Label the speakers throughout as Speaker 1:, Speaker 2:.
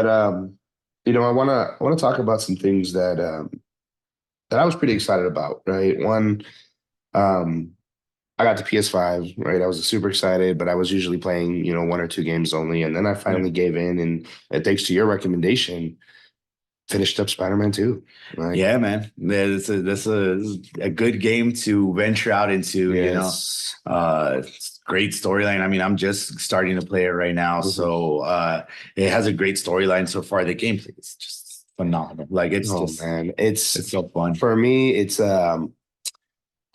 Speaker 1: But I wanna talk about some things that I was pretty excited about, right? One, um, I got the PS5, right? I was super excited, but I was usually playing, one or two games only, and then I
Speaker 2: Yeah.
Speaker 1: finally gave in, and thanks to your recommendation, finished up Spider-Man 2. Like,
Speaker 2: Yeah, man. That's a good game to venture out into,
Speaker 1: yes.
Speaker 2: It's great storyline. I mean, I'm just starting to play it right now.
Speaker 1: Mhm.
Speaker 2: So it has a great storyline so far. The gameplay is just phenomenal. Like
Speaker 1: Oh man,
Speaker 2: it's so fun.
Speaker 1: for me, it's Arkham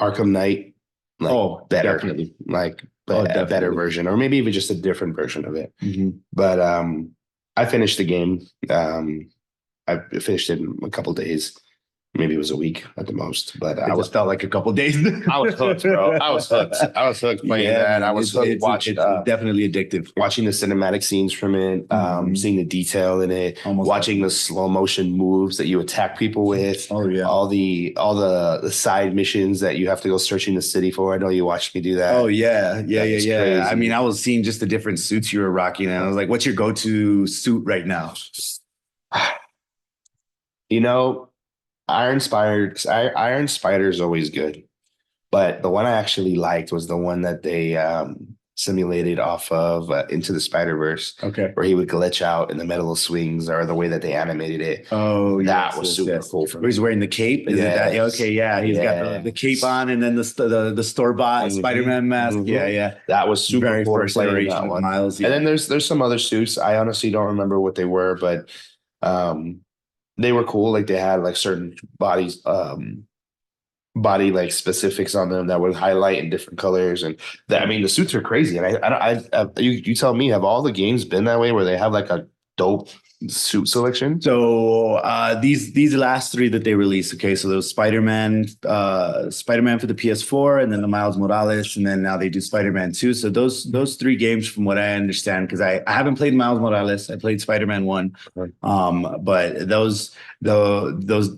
Speaker 1: Knight, like
Speaker 2: Oh,
Speaker 1: better,
Speaker 2: definitely.
Speaker 1: like
Speaker 2: Oh,
Speaker 1: but a better
Speaker 2: definitely.
Speaker 1: version, or maybe even just a different version of it.
Speaker 2: Hmm.
Speaker 1: But I finished the game. I finished it in a couple days. Maybe it was a week at the most, but
Speaker 2: It just felt like a couple days.
Speaker 1: I was hooked, bro. I was hooked. I was hooked playing
Speaker 2: Yeah,
Speaker 1: that. I
Speaker 2: man.
Speaker 1: was hooked
Speaker 2: It's definitely addictive.
Speaker 1: watching the cinematic scenes from it,
Speaker 2: Hmm.
Speaker 1: seeing the detail in it,
Speaker 2: Almost
Speaker 1: watching the
Speaker 2: definitely.
Speaker 1: slow motion moves that you attack people with,
Speaker 2: Oh yeah.
Speaker 1: all the side missions that you have to go searching the city for. I know you watched me do
Speaker 2: Oh
Speaker 1: that.
Speaker 2: yeah, yeah,
Speaker 1: That
Speaker 2: yeah,
Speaker 1: was
Speaker 2: yeah. I mean,
Speaker 1: crazy.
Speaker 2: I was seeing just the different suits you were rocking, and I was like, "What's your go-to suit right now?"
Speaker 1: You know, Iron Spider is always good. But the one I actually liked was the one that they simulated off of Into the Spider-Verse,
Speaker 2: Okay.
Speaker 1: where he would glitch out in the metal swings, or the way that they animated it.
Speaker 2: Oh
Speaker 1: That
Speaker 2: yes,
Speaker 1: was
Speaker 2: yes,
Speaker 1: super
Speaker 2: yes.
Speaker 1: cool for
Speaker 2: Where he's
Speaker 1: me.
Speaker 2: wearing the cape? Is it that? Yeah, okay,
Speaker 1: Yes.
Speaker 2: yeah. He's got the cape
Speaker 1: Yes.
Speaker 2: on, and then the store-bought
Speaker 1: Hmm.
Speaker 2: Spider-Man mask. Yeah,
Speaker 1: Hmm.
Speaker 2: yeah.
Speaker 1: That was super
Speaker 2: Very
Speaker 1: cool to
Speaker 2: first
Speaker 1: play in that
Speaker 2: iteration of
Speaker 1: one.
Speaker 2: Miles.
Speaker 1: And
Speaker 2: Yeah.
Speaker 1: then there's some other suits. I honestly don't remember what they were, but um, they were cool. Like they had like certain body like specifics on them that would highlight in different colors, and that, I mean, the suits are crazy. And you tell me, have all the games been that way where they have like a dope suit selection?
Speaker 2: So these last three that they released, okay, so there was Spider-Man for the PS4, and then the Miles Morales, and then now they do Spider-Man 2. So those three games, from what I understand, because I haven't played Miles Morales, I played Spider-Man 1. But those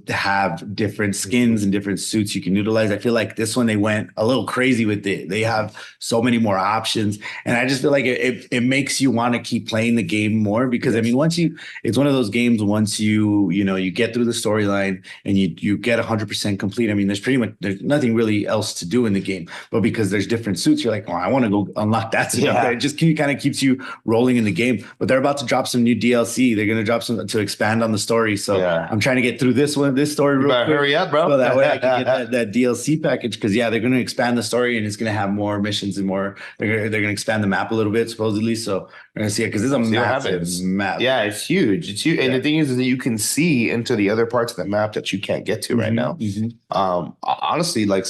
Speaker 2: have different skins and different suits you can utilize. I feel like this one they went a little crazy with it. They have so many more options, and I just feel like it makes you want to keep playing the game more because I mean
Speaker 1: Yes.
Speaker 2: once you it's one of those games once you get through the storyline and you get 100% complete. I mean, there's nothing really else to do in the game, but because there's different suits, you're like, oh, I want to go unlock that suit. Okay, it
Speaker 1: Yeah.
Speaker 2: just kind of keeps you rolling in the game. But they're about to drop some new DLC. They're going to drop some to expand on the story. So
Speaker 1: Yeah.
Speaker 2: I'm trying to get through this story
Speaker 1: You
Speaker 2: real
Speaker 1: better
Speaker 2: quick.
Speaker 1: hurry up, bro.
Speaker 2: So that way I can get that DLC package because yeah, they're going to expand the story and it's going to have more missions and more. They're going to expand the map a little bit supposedly. So we're going to see it because it's a
Speaker 1: See what
Speaker 2: massive
Speaker 1: happens.
Speaker 2: map.
Speaker 1: Yeah, it's huge. It's huge. And the
Speaker 2: Yeah.
Speaker 1: thing is that you can see into the other parts of the map that you can't get to right
Speaker 2: Hmm.
Speaker 1: now.
Speaker 2: Hmm.
Speaker 1: Honestly, like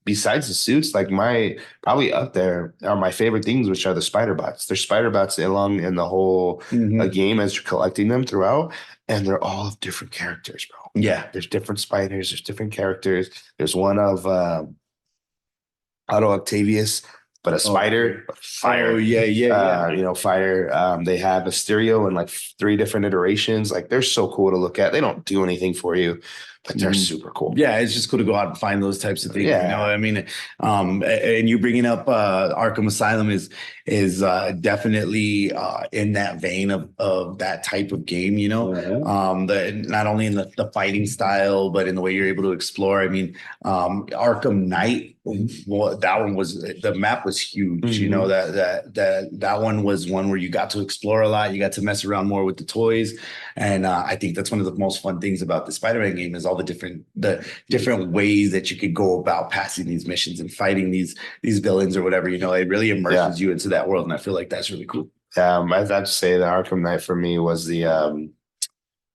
Speaker 1: besides the suits, like my probably up there are my favorite things, which are the spider bots. There's spider bots along in the whole
Speaker 2: Hmm.
Speaker 1: game as you're collecting them throughout, and they're all of different characters, bro.
Speaker 2: Yeah.
Speaker 1: There's different spiders, there's different characters. There's one of Otto Octavius, but a
Speaker 2: Oh,
Speaker 1: spider,
Speaker 2: oh
Speaker 1: fire.
Speaker 2: yeah, yeah, yeah.
Speaker 1: Fire. They have Mysterio in like three different iterations. Like they're so cool to look at. They don't do anything for you, but they're
Speaker 2: Mhm.
Speaker 1: super cool.
Speaker 2: Yeah, it's just cool to go out and find those types of things. You know,
Speaker 1: Yeah.
Speaker 2: I mean, and you bringing up Arkham Asylum is definitely in that vein of that type of game. You know,
Speaker 1: Mhm.
Speaker 2: not only in the fighting style, but in the way you're able to explore. I mean, Arkham Knight. Well, that one was the map was huge. You know
Speaker 1: Mhm.
Speaker 2: that one was one where you got to explore a lot. You got to mess around more with the toys. And I think that's one of the most fun things about the Spider-Man game is all the different ways that you could go about passing these missions and fighting these villains or whatever. You know, it really
Speaker 1: Yeah.
Speaker 2: immerses you into that world, and I feel like that's really cool.
Speaker 1: I'd have to say the Arkham Knight for me was the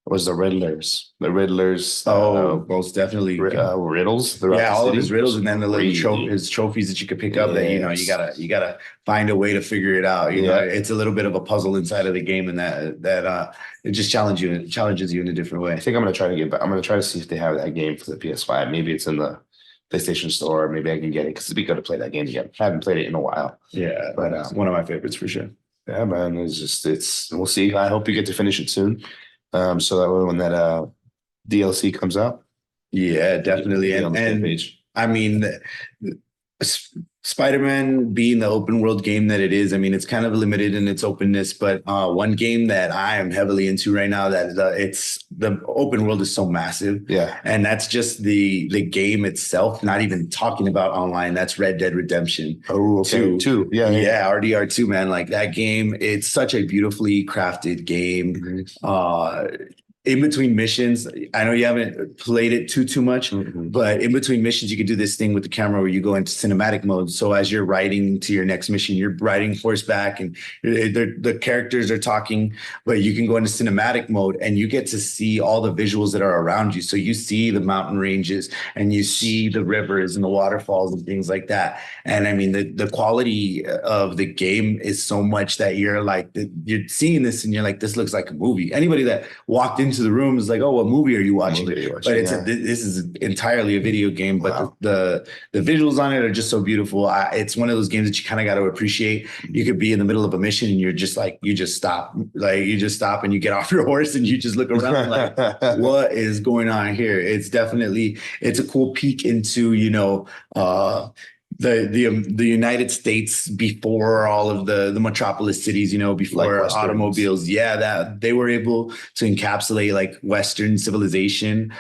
Speaker 1: Riddlers. The Riddlers
Speaker 2: Oh, most definitely.
Speaker 1: riddles throughout
Speaker 2: Yeah,
Speaker 1: the
Speaker 2: all of his
Speaker 1: city
Speaker 2: riddles
Speaker 1: was
Speaker 2: and then the little
Speaker 1: crazy.
Speaker 2: his trophies that you could pick up that you
Speaker 1: Yes.
Speaker 2: gotta find a way to figure it out. You know,
Speaker 1: Yeah.
Speaker 2: it's a little bit of a puzzle inside of the game, and that it just challenges you in a different
Speaker 1: I
Speaker 2: way.
Speaker 1: think I'm gonna try to get back. I'm gonna try to see if they have that game for the PS5. Maybe it's in the PlayStation Store. Maybe I can get it because it'd be good to play that game again. I haven't played it in a while.
Speaker 2: Yeah,
Speaker 1: But
Speaker 2: it's one of my favorites for sure.
Speaker 1: yeah, man, it's we'll see. I hope you get to finish it soon. So that way when that DLC comes out,
Speaker 2: Yeah,
Speaker 1: we'll
Speaker 2: definitely.
Speaker 1: be on
Speaker 2: And
Speaker 1: the same
Speaker 2: and
Speaker 1: page.
Speaker 2: I mean, Spider-Man being the open world game that it is, I mean, it's kind of limited in its openness, but one game that I am heavily into right now that it's the open world is so massive.
Speaker 1: Yeah.
Speaker 2: And that's just the game itself, not even talking about online. That's Red Dead Redemption.
Speaker 1: Oh, okay. Two. Yeah.
Speaker 2: Yeah, RDR2, man. Like that game, it's such a beautifully crafted game. In between missions, I know you haven't played it too much, but in between missions, you can do this thing with the camera where you go into cinematic mode. So as you're riding to your next mission, you're riding horseback and the characters are talking, but you can go into cinematic mode and you get to see all the visuals that are around you. So you see the mountain ranges and you see the rivers and the waterfalls and things like that. And I mean, the quality of the game is so much that you're like, you're seeing this and you're like, this looks like a movie. Anybody that walked into the room is like, oh, what movie are you watching? But this is entirely a video game, but the visuals on it are just so beautiful. It's one of those games that you kind of got to appreciate. You could be in the middle of a mission and you're just like, you just stop and you get off your horse and you just look around like, what is going on here? It's a cool peek into, the United States before all of the metropolis cities, before like automobiles. Yeah, that they were able to encapsulate like Western civilization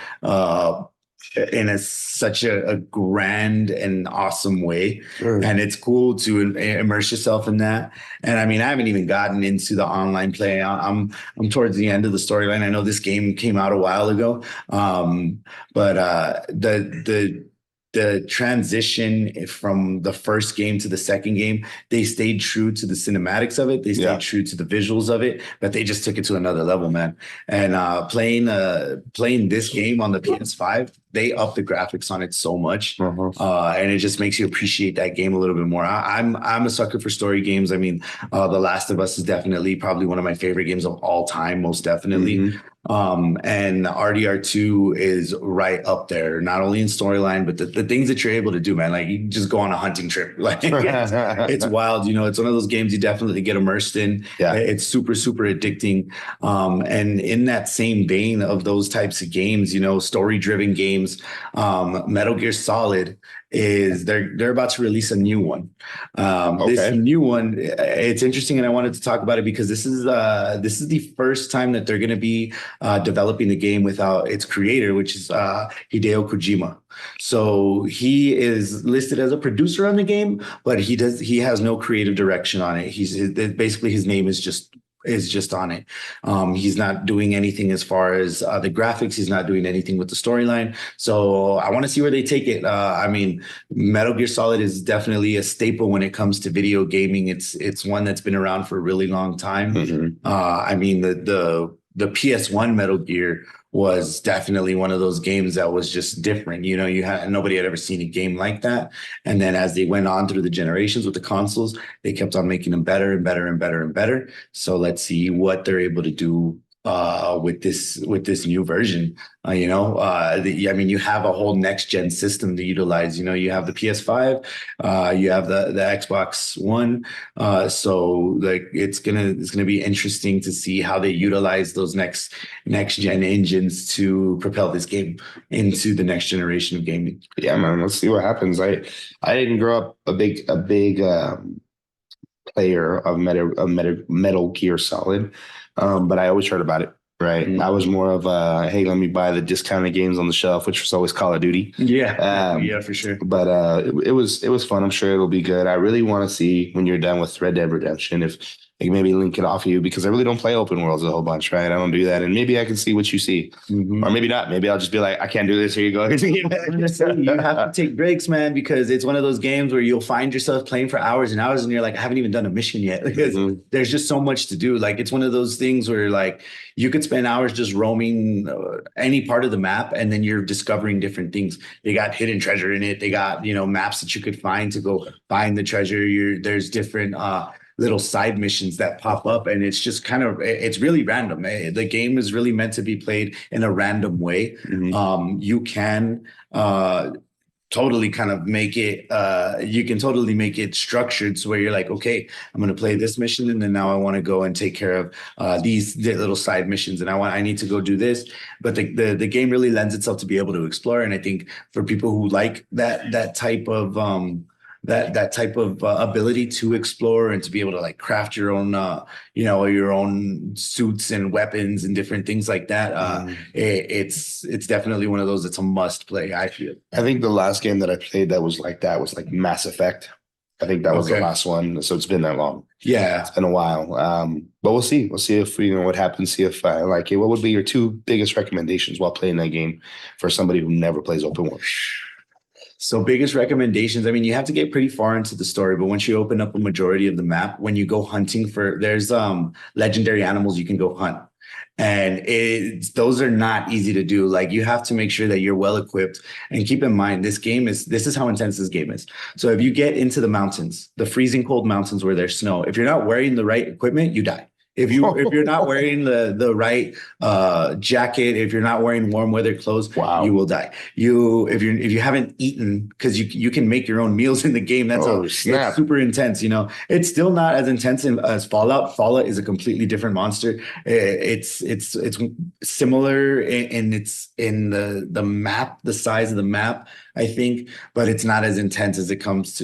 Speaker 2: in such a grand and awesome way. Sure. And it's cool to immerse yourself in that. And I mean, I haven't even gotten into the online play. I'm towards the end of the storyline. I know this game came out a while ago, but the transition from the first game to the second game, they stayed true to the cinematics of it. They stayed true to the visuals of it, but they just took it to another level, man. And playing this game on the PS5, they upped the graphics on it so much, and it just makes you appreciate that game a little bit more. I'm a sucker for story games. I mean, The Last of Us is definitely probably one of my favorite games of all time, most definitely. And RDR2 is right up there, not only in storyline, but the things that you're able to do, man. Like you just go on a hunting trip. Like it's wild. It's one of those games you definitely get immersed in. Yeah. It's super, super addicting. And in that same vein of those types of games, story-driven games, Metal Gear Solid is they're about to release a new one. This new one, it's interesting, and I wanted to talk about it because this is the first time that they're going to be developing the game without its creator, which is Hideo Kojima. So he is listed as a producer on the game, but he has no creative direction on it. Basically his name is just on it. He's not doing anything as far as the graphics. He's not doing anything with the storyline. So I want to see where they take it. I mean, Metal Gear Solid is definitely a staple when it comes to video gaming. It's one that's been around for a really long time. I mean, the PS1 Metal Gear was definitely one of those games that was just different. Nobody had ever seen a game like that. And then as they went on through the generations with the consoles, they kept on making them better and better and better and better. So let's see what they're able to do with this new version. I mean, you have a whole next gen system to utilize. You have the PS5, you have the Xbox One. So like it's gonna be interesting to see how they utilize those next gen engines to propel this game into the next generation of gaming.
Speaker 1: Yeah, man. Let's see what happens. I didn't grow up a big player of Metal Gear Solid. But I always heard about it, right? I was more of hey, let me buy the discounted games on the shelf, which was always Call of Duty.
Speaker 2: Yeah, for sure.
Speaker 1: But it was fun. I'm sure it'll be good. I really want to see when you're done with Red Dead Redemption if they can maybe link it off of you, because I really don't play open worlds a whole bunch, right? I don't do that, and maybe I can see what you see, or maybe not. Maybe I'll just be like, I can't do this. Here you go.
Speaker 2: You have to take breaks, man, because it's one of those games where you'll find yourself playing for hours and hours, and you're like, I haven't even done a mission yet, because there's just so much to do. Like it's one of those things where like you could spend hours just roaming any part of the map, and then you're discovering different things. They got hidden treasure in it. They got maps that you could find to go find the treasure. There's different little side missions that pop up, and it's just it's really random. The game is really meant to be played in a random way. You can totally kind of make it you can totally make it structured so where you're like, okay, I'm going to play this mission, and then now I want to go and take care of these little side missions, and I need to go do this. But the game really lends itself to be able to explore, and I think for people who like that type of that type of ability to explore and to be able to like craft your own your own suits and weapons and different things like that. It's definitely one of those that's a must play, I feel.
Speaker 1: I think the last game that I played that was like Mass Effect. I think that was the
Speaker 2: Okay.
Speaker 1: last one. So it's been that long.
Speaker 2: Yeah.
Speaker 1: It's been a while. But we'll see. We'll see if what happens. See if I like it. What would be your two biggest recommendations while playing that game for somebody who never plays open world?
Speaker 2: So biggest recommendations. I mean, you have to get pretty far into the story, but once you open up a majority of the map, when you go hunting there's legendary animals you can go hunt. And those are not easy to do. Like you have to make sure that you're well equipped and keep in mind this is how intense this game is. So if you get into the mountains, the freezing cold mountains where there's snow, if you're not wearing the right equipment, you die. If you're not wearing the right jacket, if you're not wearing warm weather clothes,
Speaker 1: Wow.
Speaker 2: you will die. If you haven't eaten, because you can make your own meals in the game. It's super intense. It's still not as intense as Fallout. Fallout is a completely different monster. It's similar in the map, the size of the map, I think, but it's not as intense as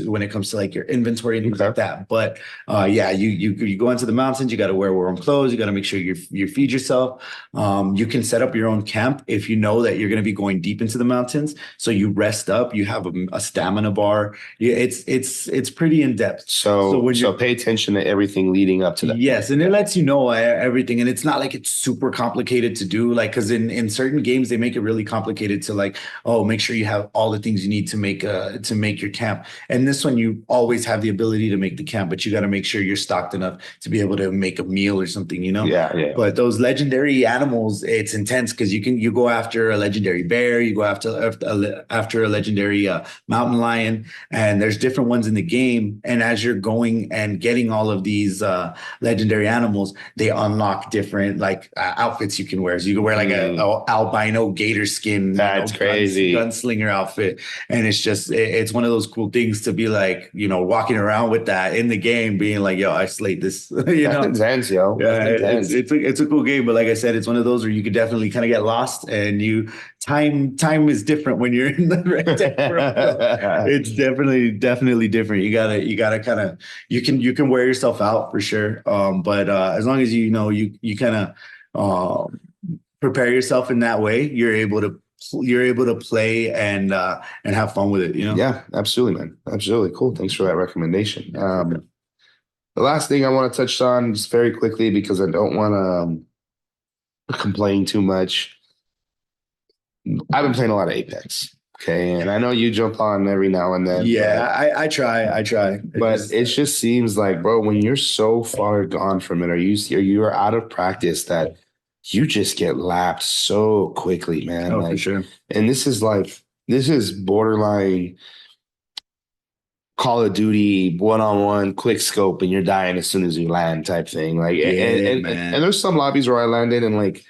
Speaker 2: when it comes to like your inventory and things like that. But yeah, you go into the mountains, you got to wear warm clothes, you got to make sure you feed yourself. You can set up your own camp if you know that you're going to be going deep into the mountains. So you rest up, you have a stamina bar. It's pretty in depth.
Speaker 1: So pay attention to everything leading up to that.
Speaker 2: Yes, and it lets you know everything, and it's not like it's super complicated to do. Like, because in certain games they make it really complicated to like, oh, make sure you have all the things you need to make your camp. And this one, you always have the ability to make the camp, but you got to make sure you're stocked enough to be able to make a meal or something.
Speaker 1: Yeah.
Speaker 2: But those legendary animals, it's intense because you go after a legendary bear, you go after a legendary mountain lion, and there's different ones in the game. And as you're going and getting all of these legendary animals, they unlock different like outfits you can wear. So you can wear like a albino gator skin.
Speaker 1: That's crazy.
Speaker 2: Gunslinger outfit. And it's one of those cool things to be like, walking around with that in the game, being like, yo, I slayed this.
Speaker 1: That's intense, yo.
Speaker 2: Yeah, it's a cool game, but like I said, it's one of those where you could definitely kind of get lost, and time is different when you're in the rectangle. It's definitely different. You gotta kind of you can wear yourself out for sure. But as long as you kind of prepare yourself in that way, you're able to play and have fun with it.
Speaker 1: Yeah, absolutely, man. Absolutely. Cool. Thanks for that recommendation. The last thing I want to touch on just very quickly, because I don't want to complain too much. I've been playing a lot of Apex. Okay. And I know you jump on every now and then.
Speaker 2: Yeah, I try.
Speaker 1: But it just seems like, bro, when you're so far gone from it, or you're out of practice, that you just get lapped so quickly, man.
Speaker 2: Oh, for sure.
Speaker 1: And this is borderline Call of Duty one-on-one quick scope, and you're dying as soon as you land type thing. Like, and there's some lobbies where I landed, and like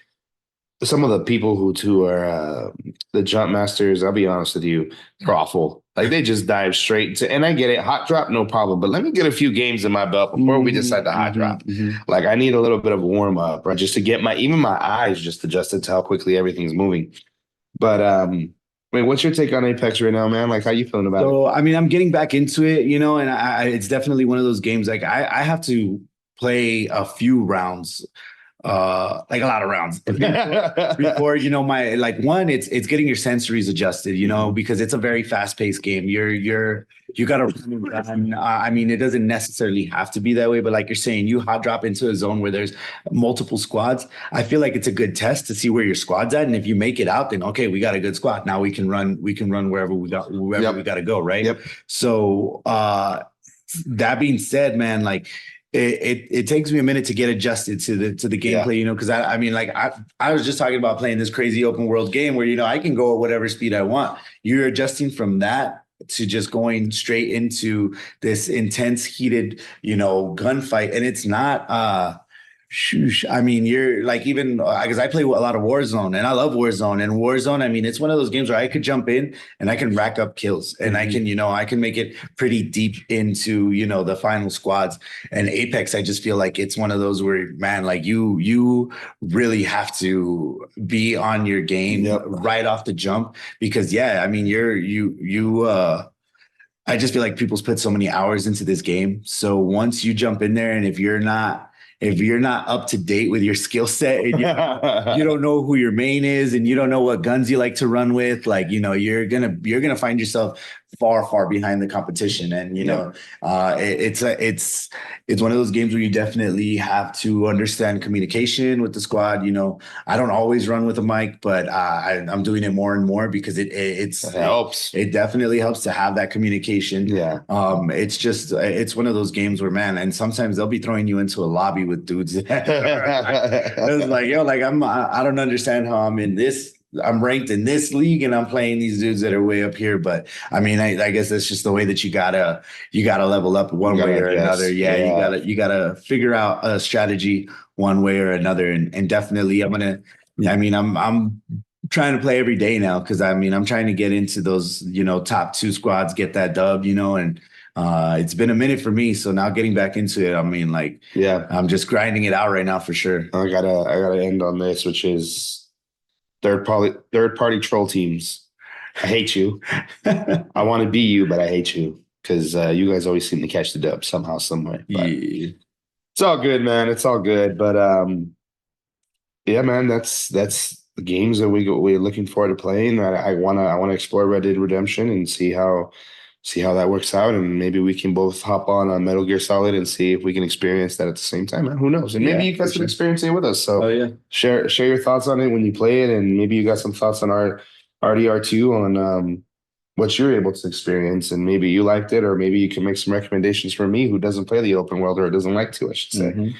Speaker 1: some of the people who are the jump masters, I'll be honest with you, they're awful. Like they just dive straight into, and I get it, hot drop, no problem. But let me get a few games in my belt before we decide to hot drop. Like I need a little bit of a warm up, right? Just to get my eyes just adjusted to how quickly everything's moving. But I mean, what's your take on Apex right now, man? Like, how you feeling about it?
Speaker 2: So, I mean, I'm getting back into it, and it's definitely one of those games. Like, I have to play a few rounds, like a lot of rounds before my one. It's getting your sensories adjusted, because it's a very fast paced game. You got to run. I mean, it doesn't necessarily have to be that way, but like you're saying, you hot drop into a zone where there's multiple squads. I feel like it's a good test to see where your squad's at, and if you make it out, then okay, we got a good squad. Now we can run wherever we got to go, right?
Speaker 1: Yep.
Speaker 2: So that being said, man, like it takes me a minute to get adjusted to the gameplay, because I mean, like I was just talking about playing this crazy open world game where I can go at whatever speed I want. You're adjusting from that to just going straight into this intense, heated, gunfight, and it's not. I mean, you're like, even because I play a lot of Warzone, and I love Warzone. And Warzone, I mean, it's one of those games where I could jump in and I can rack up kills, and I can make it pretty deep into the final squads. And Apex, I just feel like it's one of those where, man, like you really have to be on your game right off the jump, because I mean, I just feel like people's put so many hours into this game. So once you jump in there, and if you're not up to date with your skill set, and you don't know who your main is, and you don't know what guns you like to run with, like, you're gonna find yourself far behind the competition. And it's one of those games where you definitely have to understand communication with the squad. I don't always run with a mic, but I'm doing it more and more because
Speaker 1: It helps.
Speaker 2: it definitely helps to have that communication.
Speaker 1: Yeah.
Speaker 2: It's one of those games where, man, and sometimes they'll be throwing you into a lobby with dudes. It's like, yo, like I don't understand how I'm ranked in this league and I'm playing these dudes that are way up here. But I mean, I guess that's just the way that you gotta level up one way or another. Yeah, you gotta figure out a strategy one way or another. And definitely I'm trying to play every day now, because I'm trying to get into those, top two squads, get that dub, and it's been a minute for me. So now getting back into it,
Speaker 1: Yeah.
Speaker 2: I'm just grinding it out right now for sure.
Speaker 1: I gotta end on this, which is third party troll teams. I hate you. I want to be you, but I hate you because you guys always seem to catch the dub somehow, some way. But
Speaker 2: Yeah.
Speaker 1: it's all good, man. It's all good. But yeah, man, that's the games that we're looking forward to playing. I wanna explore Red Dead Redemption and see how that works out, and maybe we can both hop on Metal Gear Solid and see if we can experience that at the same time. Man. Who knows? And maybe
Speaker 2: Yeah,
Speaker 1: you guys
Speaker 2: for
Speaker 1: can
Speaker 2: sure.
Speaker 1: experience it with us. So
Speaker 2: Oh yeah.
Speaker 1: share your thoughts on it when you play it, and maybe you got some thoughts on our RDR2 on what you're able to experience, and maybe you liked it, or maybe you can make some recommendations for me who doesn't play the open world or doesn't like to, I should say.
Speaker 2: Mhm.